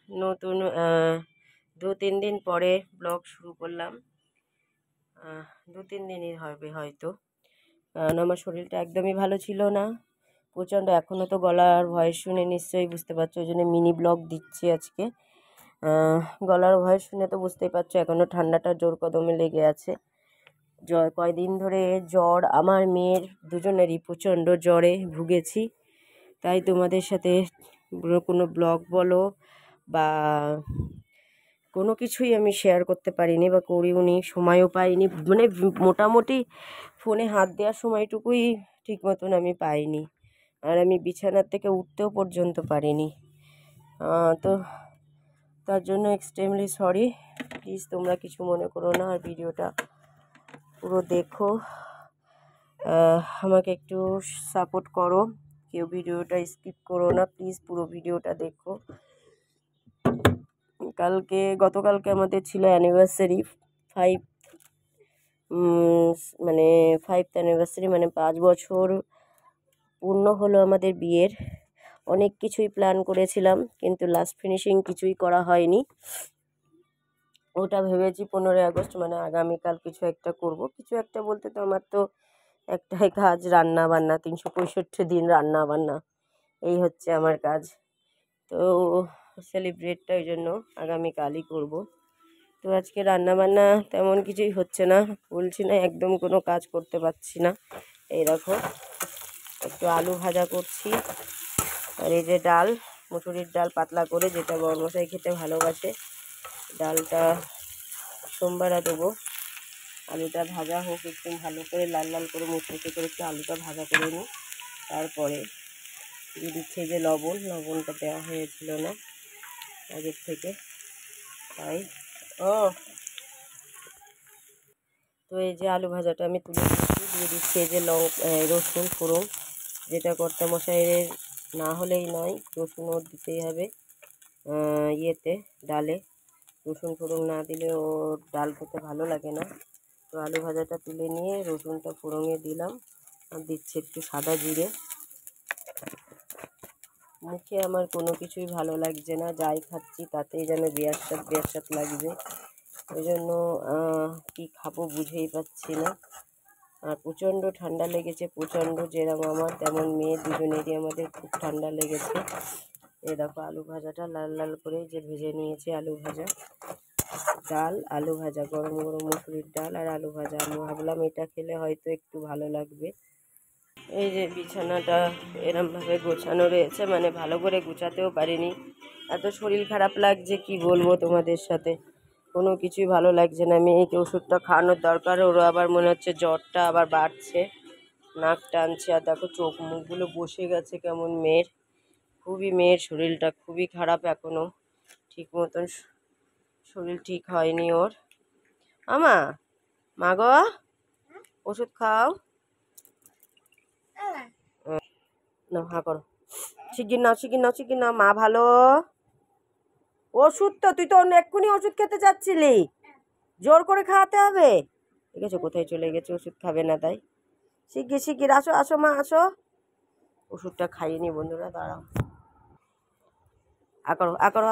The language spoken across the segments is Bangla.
নতুন 2-3 দিন পরে ব্লগ শুরু করলাম। 2-3 দিনই হবে হয়তো, কারণ আমার শরীরটা একদমই ভালো ছিল না, প্রচণ্ড। এখনও তো গলার ভয়েস শুনে নিশ্চয়ই বুঝতে পারছো, ওই জন্য মিনি ব্লগ দিচ্ছি আজকে। গলার ভয়েস শুনে তো বুঝতেই পারছো এখনও ঠান্ডাটা জোর কদমে লেগে আছে। কয়দিন ধরে জ্বর, আমার মেয়ের দুজনেরই প্রচণ্ড জ্বরে ভুগেছি। তাই তোমাদের সাথে কোনো ব্লগ বলো বা কোনো কিছুই আমি শেয়ার করতে পারিনি বা করিওনি, সময়ও পাইনি। মানে মোটামুটি ফোনে হাত দেওয়ার সময়টুকুই ঠিক মতন আমি পাইনি, আর আমি বিছানার থেকে উঠতেও পর্যন্ত পারিনি। তো তার জন্য এক্সট্রিমলি সরি, প্লিজ তোমরা কিছু মনে করো না, আর ভিডিওটা পুরো দেখো, আমাকে একটু সাপোর্ট করো, কেউ ভিডিওটা স্কিপ করো না, প্লিজ পুরো ভিডিওটা দেখো। গতকালকে আমাদের ছিল অ্যানিভার্সারি, 5 মানে 5th অ্যানিভার্সারি, মানে 5 বছর পূর্ণ হলো আমাদের বিয়ের। অনেক কিছুই প্ল্যান করেছিলাম, কিন্তু লাস্ট ফিনিশিং কিছুই করা হয়নি। ওটা ভেবেছি 15ই আগস্ট মানে আগামীকাল কিছু একটা করব। কিছু একটা বলতে তো আমার তো একটাই কাজ, রান্না বান্না, 365 দিন রান্না বান্না, এই হচ্ছে আমার কাজ। তো সেলিব্রেটটা ওই জন্য আগামীকালই করব। তো আজকে রান্নাবান্না তেমন কিছুই হচ্ছে না, বলছি না একদম কোনো কাজ করতে পারছি না। এই দেখো একটু আলু ভাজা করছি, আর এই যে ডাল, মুসুরির ডাল পাতলা করে, যেটা বড়মশাই খেতে ভালোবাসে। ডালটা সোমবারে দেবো। আলুটা ভাজা হোক, একটু ভালো করে লাল লাল করে মুচমুচে করে একটু আলুটা ভাজা করে নিই। তারপরে দিয়ে দিচ্ছে যে লবণটা দেওয়া হয়েছিল না আগের থেকে, তাই। তো এই যে আলু ভাজাটা আমি তুলে দিচ্ছি, দিয়ে দিচ্ছি এই যে রসুন ফোড়ন, যেটা কর্তামশাইয়ের না হলেই নয়, রসুনও দিতেই হবে ইয়েতে, ডালে। রসুন ফোড়ন না দিলে ও ডাল খেতে ভালো লাগে না। তো আলু ভাজাটা তুলে নিয়ে রসুনটা ফোড়নে দিলাম, আর দিচ্ছি একটু সাদা জিরে। মুখে আমার কোনো কিছুই ভালো লাগছে না, যাই খাচ্ছি তাতেই যেন বেয়ার লাগছে। ওই জন্য কী খাবো বুঝেই পাচ্ছি না। আর প্রচণ্ড ঠান্ডা লেগেছে, প্রচণ্ড, যেরকম আমার তেমন মেয়ে দুজনেরই আমাদের খুব ঠান্ডা লেগেছে। এই দেখো আলু ভাজাটা লাল লাল করে যে ভেজে নিয়েছি, আলু ভাজা, ডাল, আলু ভাজা, গরম গরম মুসুরির ডাল আর আলু ভাজা। আমি ভাবলাম এটা খেলে হয়তো একটু ভালো লাগবে। এই যে বিছানাটা এরমভাবে গোছানো রয়েছে, মানে ভালো করে গুছাতেও পারিনি, এত শরীর খারাপ লাগছে কি বলবো তোমাদের সাথে, কোনো কিছুই ভালো লাগছে না। মেয়েকে ওষুধটা খাওয়ানোর দরকার, ওরও আবার মনে হচ্ছে জ্বরটা আবার বাড়ছে, নাক টানছে, আর দেখো চোখ মুখগুলো বসে গেছে কেমন মেয়ের। মেয়ের শরীরটা খুবই খারাপ, এখনও ঠিক মতন শরীর ঠিক হয়নি ওর। মা গো, ওষুধ খাও না, হা করো, শিগগির নাও, মা ভালো। ওষুধ তো তুই তো এক্ষুনি ওষুধ খেতে যাচ্ছিলি, জোর করে খাওয়াতে হবে। ঠিক আছে, কোথায় চলে গেছে, ওষুধ খাবে না তাই। শিগগির আসো আসো মা আসো, ওষুধটা খাইয়ে নি বন্ধুরা, দাঁড়াও। করো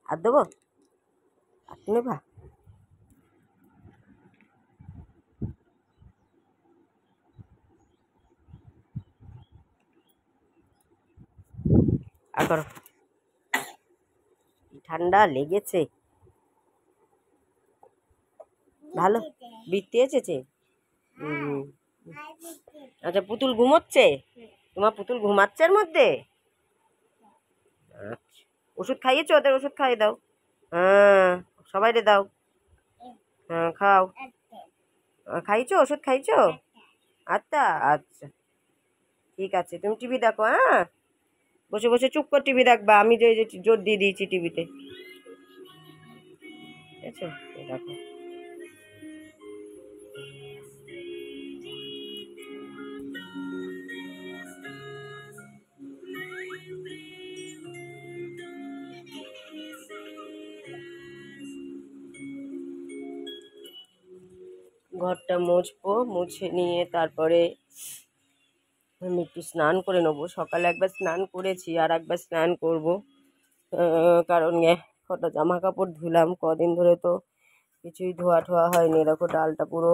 আর দেবো, আর নেবা। করো, ঠান্ডা লেগেছে ভালো, বৃত্তি এসেছে। আচ্ছা, পুতুল ঘুমোচ্ছে, তোমার পুতুল ঘুমাচ্ছে এর মধ্যে। আচ্ছা, ওষুধ খাইয়েছো, ওদের ওষুধ খাইয়ে দাও। হ্যাঁ, সবাই রে দাও। হ্যাঁ খাও, খাইছো, ওষুধ খাইছো। আচ্ছা আচ্ছা, ঠিক আছে, তুমি টিভি দেখো, হ্যাঁ বসে বসে চুপ করে টিভি দেখবা, আমি যে জোর দিয়ে দিয়েছি টিভিতে, ঠিক আছে। দেখো ঘরটা মুছবো, মুছে নিয়ে তারপরে আমি একটু স্নান করে নেবো। সকালে একবার স্নান করেছি, আর একবার স্নান করব। কারণ কটা জামা কাপড় ধুলাম, কদিন ধরে তো কিছুই ধোয়া ঠোয়া হয়নি। দেখো ডালটা পুরো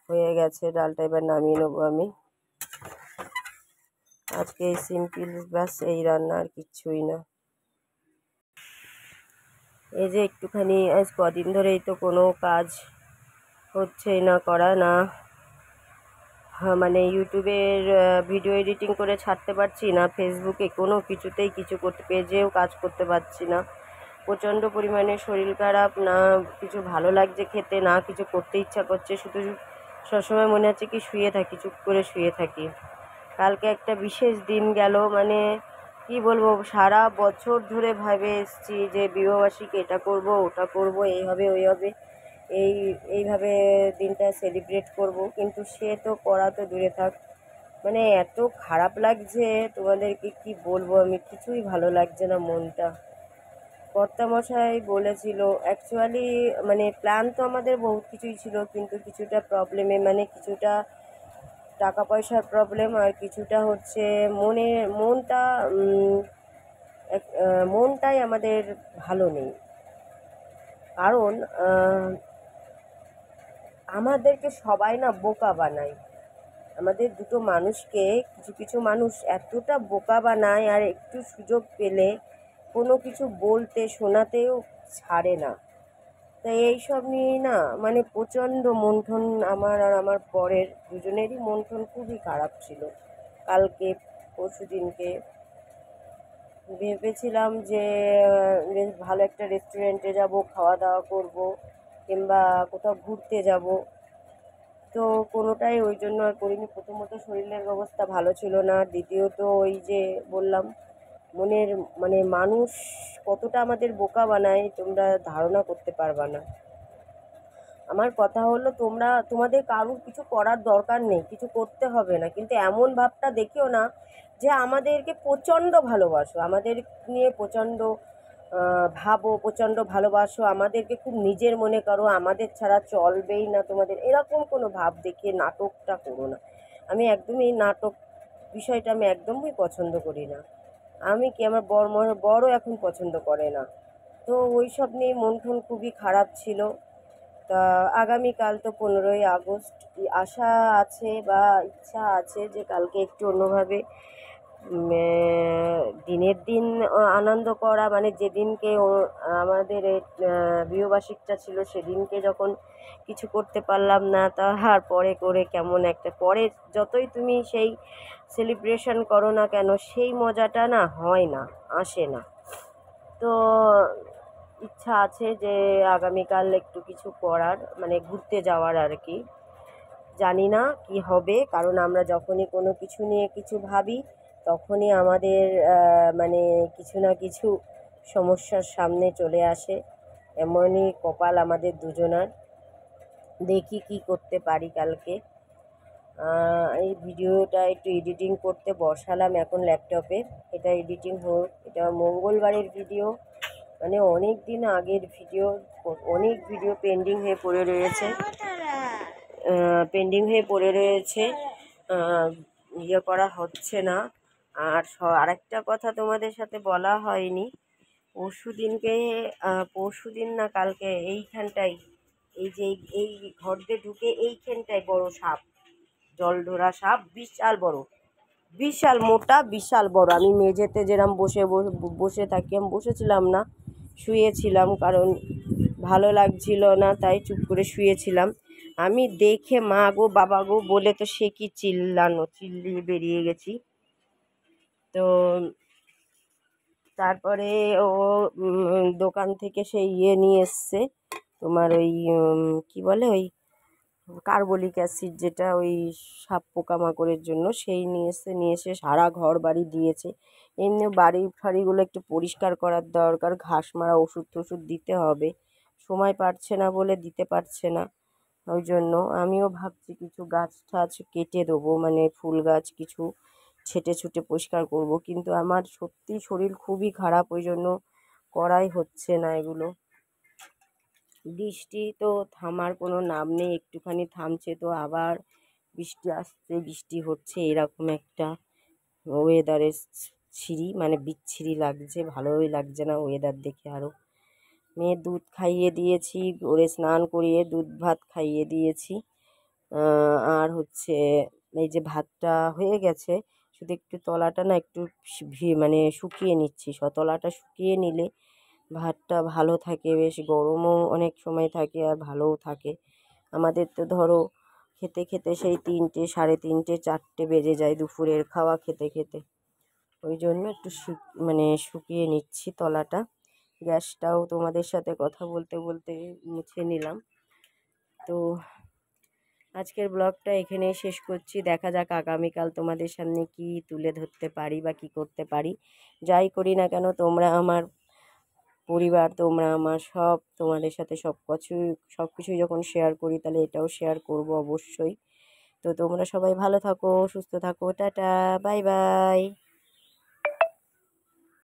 হয়ে গেছে, ডালটা এবার নামিয়ে নেবো আমি। আজকে এই সিম্পল ব্যাস এই রান্না, আর কিচ্ছুই না। এই যে একটুখানি আজ কদিন ধরেই তো কোনো কাজ হচ্ছেই না, করা না, মানে ইউটিউবের ভিডিও এডিটিং করে ছাড়তে পারছি না, ফেসবুকে কোনো কিছুতেই কিছু করতে, পেজেও কাজ করতে পারছি না। প্রচণ্ড পরিমাণে শরীর খারাপ, না কিছু ভালো লাগছে খেতে, না কিছু করতে ইচ্ছা করছে, শুধু সবসময় মনে হচ্ছে কি শুয়ে থাকি, চুপ করে শুয়ে থাকি। কালকে একটা বিশেষ দিন গেল, মানে কি বলবো, সারা বছর ধরে ভেবে এসেছি যে বিবাহবার্ষিকী এটা করব, ওটা করব, এই হবে ওই হবে, এইভাবে দিনটা সেলিব্রেট করব, কিন্তু সে তো করা তো দূরে থাক, মানে এত খারাপ লাগছে তোমাদেরকে কি বলবো, আমি কিছুই ভালো লাগছে না মনটা। কর্তামশাই বলেছিল অ্যাকচুয়ালি, মানে প্ল্যান তো আমাদের বহুত কিছুই ছিল, কিন্তু কিছুটা প্রবলেমে, মানে কিছুটা টাকা পয়সার প্রবলেম, আর কিছুটা হচ্ছে মনটা মনটাই আমাদের ভালো নেই। কারণ আমাদেরকে সবাই না বোকা বানায়, আমাদের দুটো মানুষকে কিছু কিছু মানুষ এতটা বোকা বানায়, আর একটু সুযোগ পেলে কোনো কিছু বলতে শোনাতেও ছাড়ে না। তাই এইসব নিয়েই না, মানে প্রচণ্ড মন আমার আর আমার বরের দুজনেরই মন খুবই খারাপ ছিল। কালকে পরশু দিনকে ভেবেছিলাম যে বেশ ভালো একটা রেস্টুরেন্টে যাব, খাওয়া দাওয়া করব, কিংবা কোথাও ঘুরতে যাব, তো কোনোটাই ওই জন্য আর করিনি। প্রথমত শরীরের অবস্থা ভালো ছিল না, দ্বিতীয়ত ওই যে বললাম মনের, মানে মানুষ কতটা আমাদের বোকা বানায় তোমরা ধারণা করতে পারবা না। আমার কথা হলো, তোমাদের কারুর কিছু করার দরকার নেই, কিছু করতে হবে না, কিন্তু এমন ভাবটা দেখিও না যে আমাদেরকে প্রচণ্ড ভালোবাসো, আমাদের নিয়ে প্রচণ্ড ভাবো, প্রচণ্ড ভালোবাসো, আমাদেরকে খুব নিজের মনে করো, আমাদের ছাড়া চলবেই না তোমাদের, এরকম কোনো ভাব দেখিয়ে নাটকটা করো না। আমি একদমই এই নাটক বিষয়টা আমি একদমই পছন্দ করি না। আমি কি, আমার বড়ও এখন পছন্দ করে না। তো ওই সব নিয়ে মন খুবই খারাপ ছিল। তা আগামীকাল তো 15ই আগস্ট, আশা আছে বা ইচ্ছা আছে যে কালকে একটু অন্যভাবে দিনের দিন আনন্দ করা, মানে যেদিনকে আমাদের বিবাহবার্ষিকীটা ছিল সেদিনকে যখন কিছু করতে পারলাম না, তার পরে করে কেমন একটা, পরে যতই তুমি সেই সেলিব্রেশন করো না কেন, সেই মজাটা না হয় না, আসে না। তো ইচ্ছা আছে যে আগামীকাল একটু কিছু করার, মানে ঘুরতে যাওয়ার আর কি। জানি না কি হবে, কারণ আমরা যখনই কোনো কিছু নিয়ে কিছু ভাবি, তখনই আমাদের মানে কিছু না কিছু সমস্যার সামনে চলে আসে। এমনই কপাল আমাদের দুজনার। দেখি কি করতে পারি কালকে। এই ভিডিওটা একটু এডিটিং করতে বসালাম এখন ল্যাপটপে। এটা এডিটিং হোক, এটা মঙ্গলবারের ভিডিও, মানে অনেক দিন আগের ভিডিও, অনেক ভিডিও পেন্ডিং হয়ে পড়ে রয়েছে, ইয়ে করা হচ্ছে না। আর আরেকটা কথা তোমাদের সাথে বলা হয়নি, পরশু দিন না কালকে এইখানটায়, এই যে এই ঘর দিয়ে ঢুকে এইখানটায় বড় সাপ, জলঢোরা সাপ, বিশাল বড়, বিশাল মোটা, বিশাল বড়। আমি মেঝেতে যেরকম বসে থাকি, আমি বসেছিলাম না, শুয়েছিলাম, কারণ ভালো লাগছিল না, তাই চুপ করে শুয়েছিলাম। আমি দেখে মা গো বাবা গো বলে তো সে কি চিল্লিয়ে বেরিয়ে গেছি। তো তারপরে ও দোকান থেকে সেই নিয়ে এসছে, তোমার ওই কি বলে, ওই কার্বলিক অ্যাসিড, যেটা ওই সাপ পোকামাকড়ের জন্য, সেই নিয়ে এসে সারা ঘর বাড়ি দিয়েছে। এমনি বাড়ি ফাড়িগুলো একটু পরিষ্কার করার দরকার, ঘাস মারা ওষুধ টষুধ দিতে হবে, সময় পারছে না বলে দিতে পারছে না। ওই জন্য আমিও ভাবছি কিছু গাছ টাছ কেটে দেবো, মানে ফুল গাছ কিছু ছেটে ছুটে পরিষ্কার করব, কিন্তু আমার সত্যি শরীর খুবই খারাপ, ওই জন্য করাই হচ্ছে না এগুলো। বৃষ্টি তো থামার কোনো নাম নেই, একটুখানি থামছে তো আবার বৃষ্টি আসছে, বৃষ্টি হচ্ছে, এরকম একটা ওয়েদারের মানে বিচ্ছিরি লাগছে, ভালোই লাগছে না ওয়েদার দেখে। আরও মেয়ের দুধ খাইয়ে দিয়েছি, ওরে স্নান করিয়ে দুধ ভাত খাইয়ে দিয়েছি। আর হচ্ছে এই যে ভাতটা হয়ে গেছে, শুধু একটু তলাটা না একটু মানে শুকিয়ে নিচ্ছি। তলাটা শুকিয়ে নিলে ভাতটা ভালো থাকে, বেশ গরমও অনেক সময় থাকে আর ভালোও থাকে। আমাদের তো ধরো খেতে খেতে সেই 3টে, 3:30, 4টে বেজে যায় দুপুরের খাওয়া খেতে খেতে। ওই জন্য একটু মানে শুকিয়ে নিচ্ছি তলাটা। গ্যাসটাও তোমাদের সাথে কথা বলতে বলতে মুছে নিলাম। তো আজকের ব্লগটা এখানেই শেষ করছি। দেখা যাক আগামীকাল তোমাদের সামনে কি তুলে ধরতে পারি বা কি করতে পারি। যাই করি না কেন, তোমরা আমার পরিবার, তোমরা আমার সব, তোমাদের সাথে সব কিছুই যখন শেয়ার করি তাহলে এটাও শেয়ার করব অবশ্যই। তো তোমরা সবাই ভালো থাকো, সুস্থ থাকো, টাটা, বাই বাই।